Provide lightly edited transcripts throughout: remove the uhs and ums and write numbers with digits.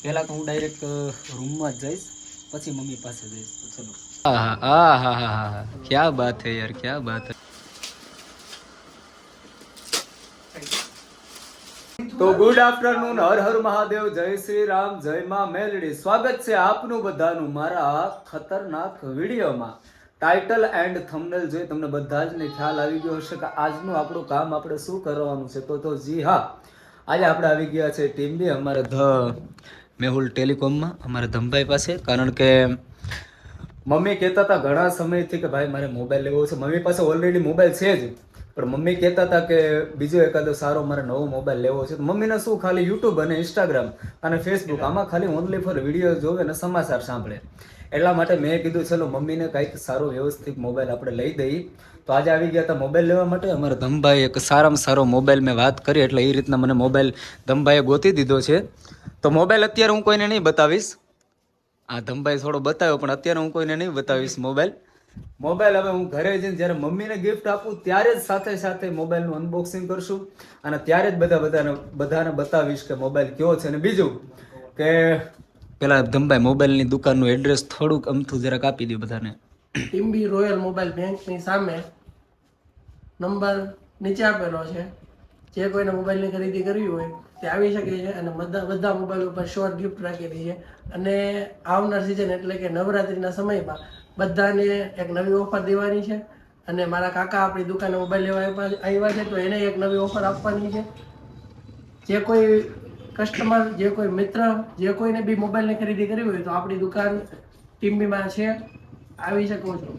પહેલા તો હું ડાયરેક્ટ રૂમમાં જ જઈશ, પછી મમ્મી પાસે જઈશ. તો ચલો. હા, ક્યા બાત હે યાર, ક્યા બાત હે. તો ગુડ આફ્ટરનૂન, હર હર મહાદેવ, જય શ્રી રામ, જય માં મેલડી. સ્વાગત છે આપનું બધાનું મારા ખતરનાક વિડીયોમાં. ટાઇટલ એન્ડ થંબનેલ જોઈ તમને બધા જ ને ખ્યાલ આવી ગયો હશે કે આજનું આપણું કામ આપણે શું કરવાનું છે. તો જી હા, આજે આપણે આવી ગયા છે ટીમ બી અમારે મેહુલ ટેલિકોમમાં, અમારા ધમભાઈ પાસે. કારણ કે મમ્મી કહેતા હતા ઘણા સમયથી કે ભાઈ મારે મોબાઈલ લેવો છે. મમ્મી પાસે ઓલરેડી મોબાઈલ છે જ, પણ મમ્મી કહેતા હતા કે બીજો એકાદો સારો મારે નવો મોબાઈલ લેવો છે. તો મમ્મીને શું ખાલી યુટ્યુબ અને ઇન્સ્ટાગ્રામ અને ફેસબુક આમાં ખાલી ઓનલી ફોર વિડીયો જોવે અને સમાચાર સાંભળે. એટલા માટે મેં કીધું ચલો મમ્મીને કંઈક સારો વ્યવસ્થિત મોબાઈલ આપણે લઈ દઈએ. તો આજે આવી ગયા હતા મોબાઈલ લેવા માટે. અમારા ધમભાઈ એક સારામાં સારો મોબાઈલ મેં વાત કરી એટલે એ રીતના મને મોબાઈલ ધમભાઈએ ગોતી દીધો છે. તો મોબાઈલ અત્યારે હું કોઈને નહીં બતાવીશ. આ ધમભાઈ થોડો બતાવ્યો પણ અત્યારે હું કોઈને નહીં બતાવીશ મોબાઈલ હવે હું ઘરે જઈને જ્યારે મમ્મીને ગિફ્ટ આપું ત્યારે જ સાથે સાથે મોબાઈલનું અનબોક્સિંગ કરશું અને ત્યારે જ બધાને બતાવીશ કે મોબાઈલ કયો છે. અને બીજું કે પેલા ધમભાઈ મોબાઈલની દુકાનનું એડ્રેસ થોડુંક અમથું જરાક આપી દો બધાને. ટીમ્બી રોયલ મોબાઈલ બેંકની સામે નંબર નીચે આપેલો છે. જે કોઈને મોબાઈલની ખરીદી કરવી હોય તે આવી શકે છે અને બધા મોબાઈલ ઉપર શોર્ટ ગિફ્ટ રાખેલી છે. અને આવનાર સિઝન એટલે કે નવરાત્રિના સમયમાં બધાને એક નવી ઓફર દેવાની છે. અને મારા કાકા આપણી દુકાને મોબાઈલ લેવા આવ્યા છે તો એને એક નવી ઓફર આપવાની છે. જે કોઈ કસ્ટમર, જે કોઈ મિત્ર, જે કોઈને બી મોબાઈલની ખરીદી કરવી હોય તો આપણી દુકાન ટીમ્બીમાં છે, આવી શકો છો.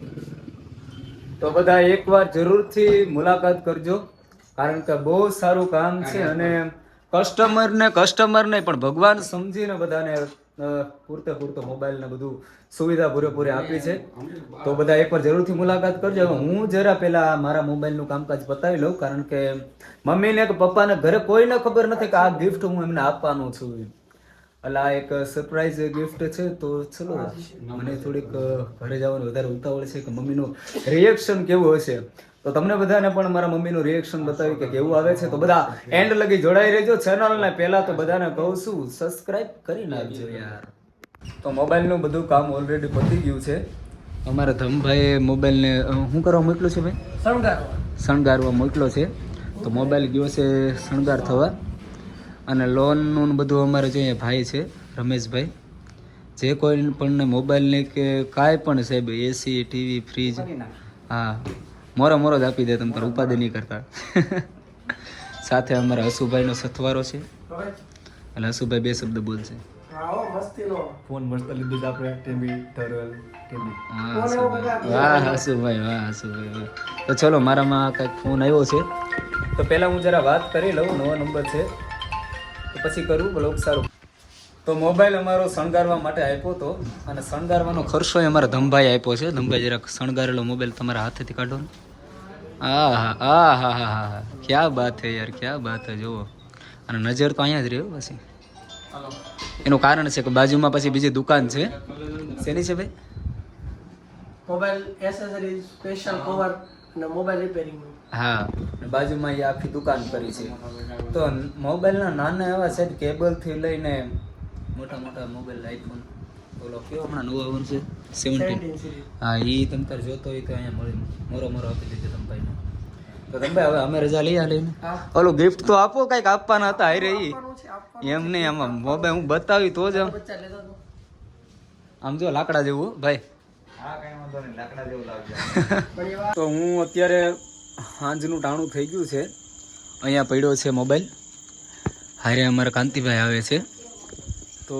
તો બધા એકવાર જરૂરથી મુલાકાત કરજો, કારણ કે બહુ સારું કામ છે. અને કસ્ટમર નહીં પણ ભગવાન સમજીને બધાને પૂરતો મોબાઈલ ને બધું સુવિધા પૂરેપૂરી આપી છે. તો બધા એકવાર જરૂરથી મુલાકાત કરજો. હું જરા પહેલા મારા મોબાઈલનું કામકાજ પતાવી લઉં, કારણ કે મમ્મીને કે પપ્પાને ઘરે કોઈને ખબર નથી કે આ ગિફ્ટ હું એમને આપવાનું છું. એટલે આ એક સરપ્રાઈઝ ગિફ્ટ છે. તો ચલો, મને થોડીક ઘરે જવાનું વધારે ઉતાવળ છે કે મમ્મીનું રિએક્શન કેવું હશે. તો તમને બધાને પણ મારા મમ્મીનું રિએક્શન બતાવ્યું કે કેવું આવે છે. તો બધા એન્ડ લગી જોડાઈ રહેજો ચેનલને. પહેલા તો બધાને કહું છું સબસ્ક્રાઇબ કરી નાખજો યાર. તો મોબાઈલનું બધું કામ ઓલરેડી પતી ગયું છે. અમારા ધમભાઈએ મોબાઈલને શું કરવા મોકલ્યો છે ભાઈ? શણગારવા મોકલ્યો છે. તો મોબાઈલ ગયો છે શણગાર થવા. અને લોનનું બધું અમારે જોઈએ ભાઈ છે રમેશભાઈ. જે કોઈ પણ મોબાઈલને કે કાંઈ પણ સાહેબ, એસી, ટીવી, ફ્રીજ, હા મોરો જ આપી દે, તમે તાર ઉપાધિ નહીં કરતા. સાથે અમારા હસુભાઈનો સથવારો છે. એટલે હસુભાઈ બે શબ્દ બોલશે. ફોન મસ્ત લીધું છે આપણે ટીવી ધરલ ટીવી. વાહ હસુભાઈ, વાહ હસુભાઈ, વાહ. તો ચલો, મારામાં કંઈક ફોન આવ્યો છે તો પહેલા હું જરા વાત કરી લઉં. નવો નંબર છે તો પછી કરું બ્લોગ. સારું. તો મોબાઈલ અમારો શણગારવા માટે આપ્યો હતો અને શણગારવાનો ખર્ચો અમારા ધમભાઈ આપ્યો છે. ધમભાઈ જરાક શણગારેલો મોબાઈલ તમારા હાથેથી કાઢો ને. હા, ક્યા બાત હે યાર, ક્યા બાત હે. જુઓ, અને નજર તો અહીંયા જ રહ્યો પછી. એનું કારણ છે કે બાજુમાં પછી બીજી દુકાન છે. શેની છે ભાઈ? મોબાઈલ એસેસરીઝ, સ્પેશિયલ કવર અને મોબાઈલ રિપેરિંગ. હા, બાજુમાં એ આખી દુકાન કરી છે. તો મોબાઈલના નાના એવા સેટ, કેબલથી લઈને મોટા મોબાઈલ, આઈફોન ઓલો કેવો હમણાં નવો આવવાનું છે 17. હા, એ તમે તાર જોતો હોય તો અહીંયા મળી મોરો આપી દીધો તમે ભાઈને. તો તમે ભાઈ હવે અમે રજા લઈ લઈને ઓલું ગિફ્ટ તો આપો, કંઈક આપવાના હતા. હાઈ રહી એમ નહીં, આમાં મોબાઈલ હું બતાવી તો જ આમ જો લાકડા જેવું ભાઈ. તો હું અત્યારે સાંજનું ટાણું થઈ ગયું છે. અહીંયા પડ્યો છે મોબાઈલ. હારે અમારા કાંતિભાઈ આવે છે. તો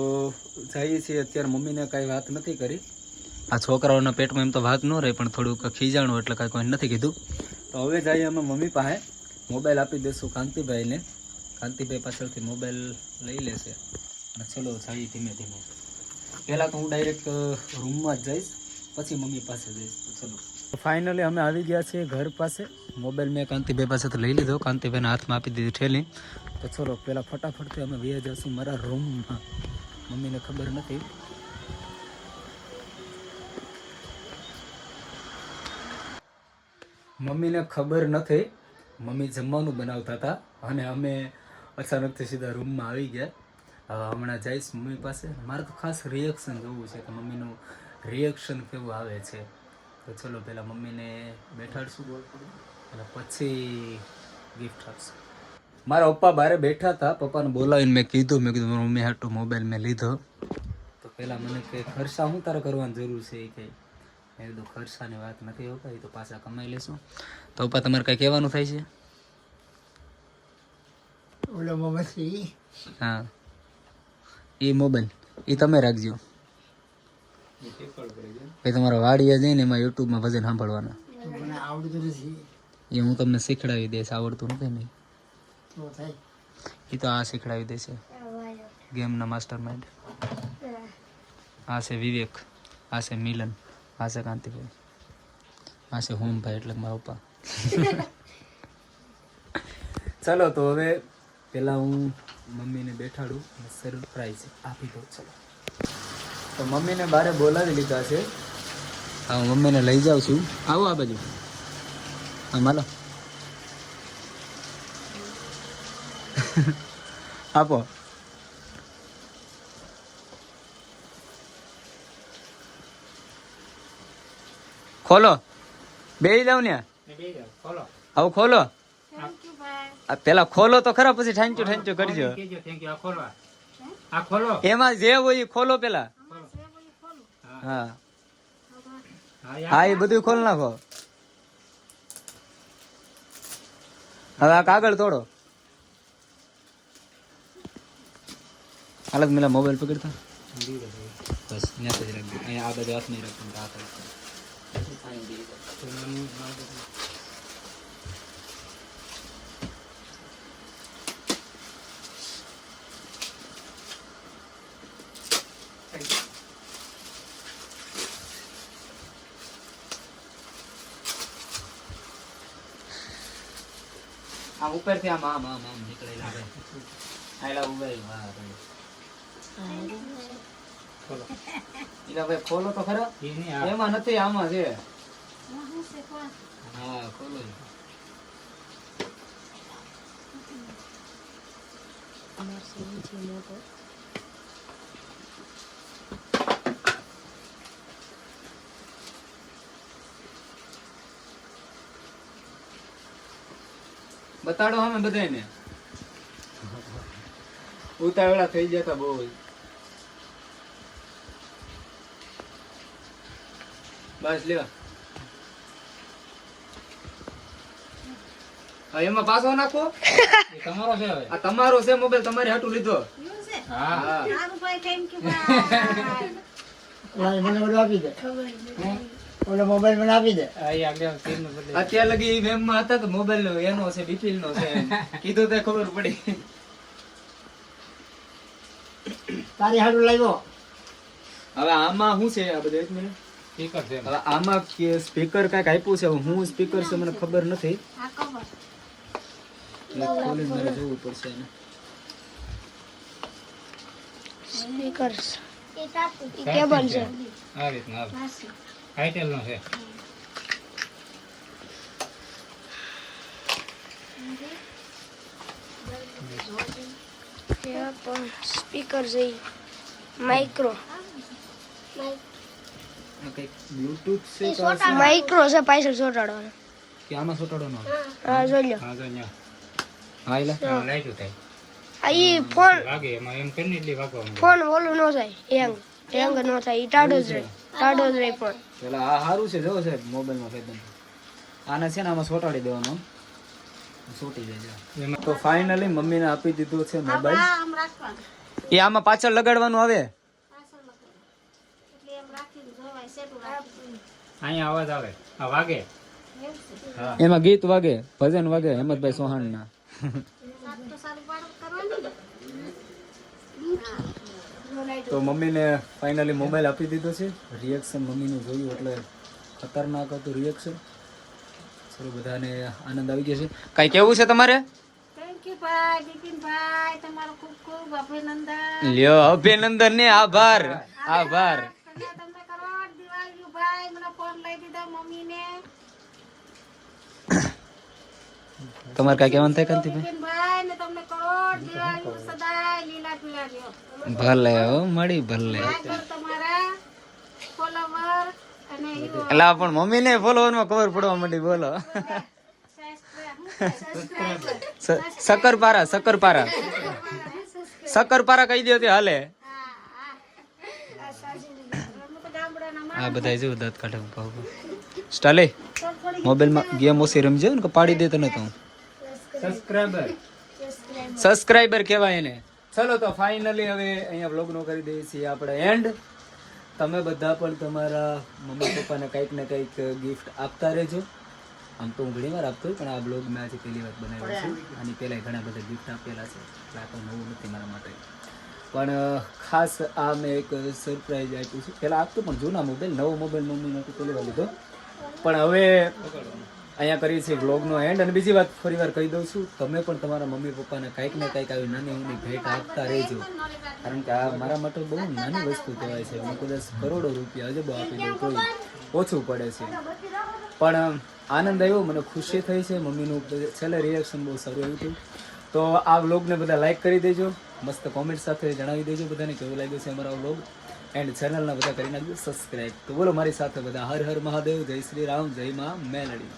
જઈએ છીએ અત્યારે. મમ્મીને કાંઈ વાત નથી કરી. આ છોકરાઓના પેટમાં એમ તો વાત ન રહે, પણ થોડુંક ખીજાણું એટલે કાંઈ કોઈ નથી કીધું. તો હવે જઈએ અમે મમ્મી પાસે. મોબાઈલ આપી દઈશું કાંતિભાઈને. કાંતિભાઈ પાછળથી મોબાઈલ લઈ લેશે અને ચલો જઈએ ધીમે ધીમે. પહેલાં તો હું ડાયરેક્ટ રૂમમાં જ જઈશ, પછી મમ્મી પાસે જઈશ. તો ચલો, ફાઇનલી અમે આવી ગયા છીએ ઘર પાસે. મોબાઈલ મેં કાંતિભાઈ પાસેથી લઈ લીધો. કાંતિભાઈના હાથમાં આપી દીધી ઠેલી. તો ચલો પહેલાં ફટાફટથી અમે વહી જઈશું મારા રૂમમાં. મમ્મીને ખબર નથી. મમ્મી જમવાનું બનાવતા હતા અને અમે અચાનકથી સીધા રૂમમાં આવી ગયા. હવે હમણાં જઈશ મમ્મી પાસે. મારે તો ખાસ રિએક્શન જોવું છે કે મમ્મીનું રિએક્શન કેવું આવે છે. તો ચલો પહેલાં મમ્મીને બેઠાડશું અને પછી ગિફ્ટ આપશું. મારા પપ્પા બારે બેઠા હતા. પપ્પાને બોલાવીને મેં કીધું મારી મમ્મી હાટુ મોબાઈલ મેં લીધો. તો પહેલાં મને કે ખર્ચા શું તારે કરવાની જરૂર છે એ કંઈ. મેં કીધું ખર્ચાની વાત નથી હોતા, એ તો પાછા કમાઈ લેશું. તો પપ્પા તમારે કાંઈ કહેવાનું થાય છે? હા એ મોબાઈલ એ તમે રાખજો. પછી તમારા વાડીએ જઈને એમાં યુટ્યુબમાં ભજન સાંભળવાના. એ હું તમને શીખડાવી દઈશ. આવડતું નથી નહીં એ તો આ શીખડાવી દેશે. ગેમના માસ્ટર માઇન્ડ. આ છે વિવેક, આ છે મિલન, આ છે કાંતિભાઈ, આ છે હોમભાઈ એટલે મારા પપ્પા. ચલો તો હવે પેલા હું મમ્મીને બેઠાડું અને સરપ્રાઈઝ આપી દઉં. ચલો તો મમ્મીને બારે બોલાવી લીધા છે. હા હું મમ્મીને લઈ જાઉં છું. આવો આ બાજુ. હા માલો આપો. ખોલો. બેસી જાવ ને. આવું ખોલો. પેલા ખોલો તો ખરા, પછી ઠાંચું કરજો. એમાં જે હોય એ ખોલો પેલા. હા હા એ બધું ખોલ નાખો. હવે આ કાગળ તોડો. હાલત મેલા મોબાઈલ પકડતા બસ ત્યાં જ રાખજો. અહીંયા આ બધા હાથ નહીં રાખતો. હાથ રાખજો. આમ ઉપરથી આમ આમ આમ આમ નીકળેલા આવે. આયલા ઉભા હા ખોલો. એલા ભાઈ ખોલો તો ખરા. એમાં નથી, આમાં છે. હા ખોલો. બતાડો અમે બધાને. ઉતાવળા થઈ જતા બહુ. બસ લેવા. એમાં પાછો નાખો. તમારો છે હવે. આ તમારો છે મોબાઈલ, તમારે હાટું લીધો. હા મને બધું આપી દે. ઓલો મોબાઈલ મને આપી દે. અત્યાર લગી વેમ માં હતા તો મોબાઈલ એનો છે, બિપિલ નો છે. કીધું તો ખબર પડી. તારી હાડું લાવ્યો. હવે આમાં શું છે? આ બધું એક મિનિટ. સ્પીકર છે. હવે આમાં સ્પીકર કાંઈક આપ્યું છે. હું સ્પીકર છે મને ખબર નથી. ખોલીને મારે જોવું પડશે એને. સ્પીકર્સ કેબલ છે. આ રીતના આઈટેલ નો છે. સ્પીકર છે માઇક્રો. કંઈક બ્લૂટૂથ છે તો માઇક્રો છે પાછળ ચોટાડવાનો. કે આમાં ચોટાડવાનો? હા જોઈ લો. હા તો અહીંયા હા એલા લાઈટ થાય આ ઈ ફોન વાગે એમાં એમ કરીને એટલે વાગવા ફોન ઓલું ન થાય. હેંગ ન થાય. ઈ ટાઢો જ રહે ફોન. પેલા આ સારું છે. જો છે મોબાઈલમાં ફેદન. આને છે ને આમાં ચોટાડી દેવાનો. ચોટી જાય. તો ફાઇનલી મમ્મીને આપી દીધો છે મોબાઈલ. એ આમાં પાછળ લગાડવાનું આવે. અહીંયા અવાજ આવે. આ વાગે. એમાં ગીત વાગે, ભજન વાગે હેમંતભાઈ ચૌહાણ ના. તો મમ્મીને ફાઇનલી મોબાઈલ આપી દીધો છે. રિએક્શન મમ્મીનું જોયું એટલે ખતરનાક હતું રિએક્શન. ચલો બધાને આનંદ આવી ગયો છે. કાંઈ કેવું છે તમારે? લ્યો અભિનંદન ને આભાર. આભાર. તમારે કાંઈ કહેવાનું થાય કાંતિભાઈ? ભાઈ ને તમને કરોડ દિવાળી સદાય લીલા પીળા લ્યો. ભલે હો મળી ભલે. આગળ તમારા ફોલોવર અને હીરો એટલે આ પણ મમ્મીને ફોલોવરમાં ખબર પડવા માંડી બોલો. શકરપારા શકરપારા શકરપારા કહી દો તે હાલે. આ બધા જો દાંત કાઢે ભાવ સ્ટાલે મોબાઈલમાં ગેમ ઓછી રમજો ને કે પાડી દે તને તો સબસ્ક્રાઇબર કહેવાય એને. ચલો તો ફાઇનલી હવે અહીંયા વ્લોગનો કરી દઈએ છીએ આપણે એન્ડ. તમે બધા પણ તમારા મમ્મી પપ્પાને કંઈક ને કંઈક ગિફ્ટ આપતા રહેજો. આમ તો હું ઘણી વાર આપતો હોય પણ આ બ્લોગ મેં આજે પહેલી વાર બનાવ્યો છે. આની પહેલાં ઘણા બધા ગિફ્ટ આપેલા છે એટલે આ તો નવું નથી મારા માટે. પણ ખાસ આ મેં એક સરપ્રાઈઝ આપ્યું છે. પહેલાં આપતો પણ જૂના મોબાઈલ, નવો મોબાઈલ મમ્મીનો તો પહેલી વાર લીધો. પણ હવે અહીંયા કરીએ છીએ વ્લોગનો એન્ડ. અને બીજી વાત ફરી વાર કહી દઉં છું, તમે પણ તમારા મમ્મી પપ્પાને કંઈક ને કંઈક આવી નાની ઊની ભેટ આપતા રહેજો. કારણ કે આ મારા માટે બહુ નાની વસ્તુ કહેવાય છે. હું કદાચ કરોડો રૂપિયા અજબો આપી દઉં તો ઓછું પડે છે. પણ આનંદ આવ્યો, મને ખુશી થઈ છે. મમ્મીનું છેલ્લે રિએક્શન બહુ સારું આવ્યું હતું. તો આ વ્લોગને બધા લાઈક કરી દેજો, મસ્ત કોમેન્ટ સાથે જણાવી દેજો બધાને કેવું લાગ્યું છે અમારો વ્લોગ. એન્ડ ચેનલના બધા કરી નાખજો સબસ્ક્રાઈબ. તો બોલો મારી સાથે બધા હર હર મહાદેવ, જય શ્રી રામ, જય મા મેલડી.